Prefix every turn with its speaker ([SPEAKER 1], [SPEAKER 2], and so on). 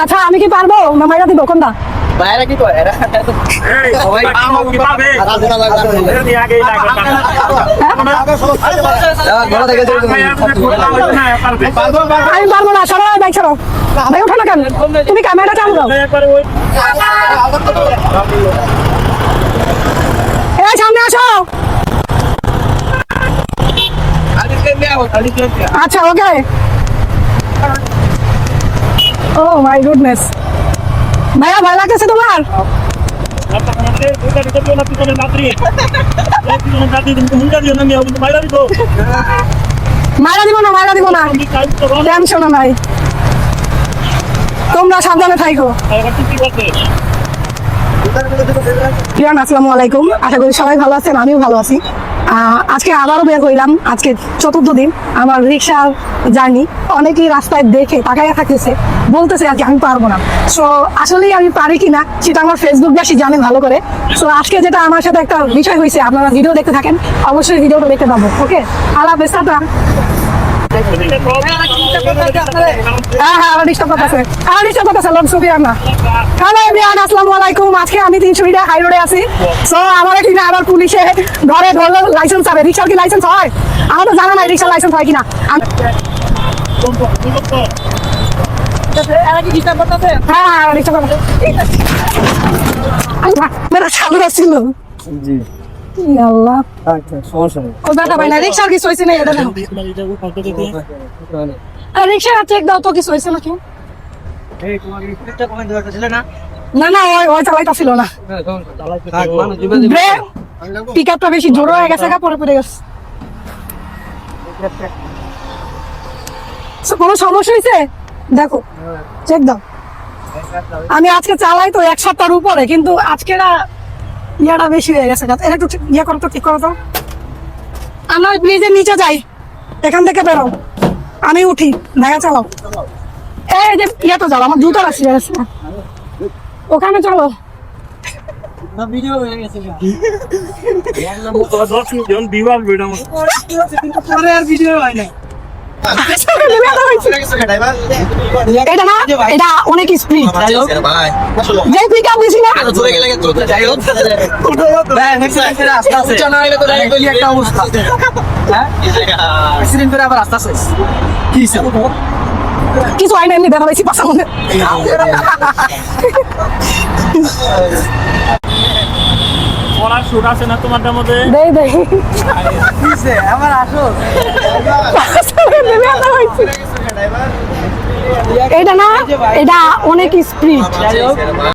[SPEAKER 1] আচ্ছা আমি কি পারবো না মাইরা দিব কোনটা
[SPEAKER 2] বাইরে কি করে এরা সবাই কি পাবে
[SPEAKER 1] আমি পারবো না সবাই বাইক ছাড়ো ভাই ওঠো না কেন তুমি ক্যামেরাটা চালু দাও এই সামনে আসো আচ্ছা ওকে ও মাই গুডনেস ভাইয়া ভয় লাগতেছে তোমার মারা দিব না টেনশন নাই তোমরা সাবধানে থাকো আসসালামু আলাইকুম আশা করি সবাই ভালো আছেন আমিও ভালো আছি আজকে আবারও বের হইলাম আজকে চতুর্থ দিন আমার রিক্সার জার্নি অনেকেই রাস্তায় দেখে তাকাইয়া থাকতেছে বলতেছে আজকে আমি পারবো না সো আসলেই আমি পারি কিনা সেটা আমার ফেসবুকবাসী জানে ভালো করে সো আজকে যেটা আমার সাথে একটা বিষয় হয়েছে আপনারা ভিডিও দেখতে থাকেন অবশ্যই ভিডিওটা দেখতে পাবো ওকে আল্লাহ হাফেজ টাটা আজকে আমি 300 মিটার হাই রোডে আছি সো আমার এখানে আবার পুলিশে ধরে ধরলো লাইসেন্স হবে রিক্সার কি লাইসেন্স হয় আমার তো জানা নাই রিক্সার লাইসেন্স হয় কিনা মেরা চালু ছিল আল্লাহ সমস্যা ভাই না রিক্সার কিছু হয়েছে না এটা রিক্সা চেক দাও তো কিছু হয়েছে নাকি না না ওই চালাইটা ছিল না পিকআপটা বেশি জোর হয়ে গেছে পরে পড়ে গেছে কোনো সমস্যা হয়েছে দেখো চেক দাও আমি আজকে চালাই তো 1 সপ্তাহের উপরে কিন্তু আজকে ইয়াটা বেশি হয়ে গেছে এটা একটু ইয়ে করো তো ঠিক করো তো আমরা ব্রিজের নিচে যাই এখান থেকে বেরো আমি উঠি ভাইয়া চালাও এই যে ইয়েটা যাও আমার জুতো রাখছি ওখানে চলো ভিডিও হয়ে গেছে ভিডিও হয় না এটা না এটা অনেক স্পিড যে পিকআপ দিছি না
[SPEAKER 2] একটা অবস্থা আবার আস্তে আস্তে
[SPEAKER 1] কিছু হয় না এমনি দেখা পাইছি পাশা মনে
[SPEAKER 3] পড়ার শুট আছে না তোমাদের মধ্যে
[SPEAKER 2] আমার আসো
[SPEAKER 1] এটা না এটা অনেক স্পিড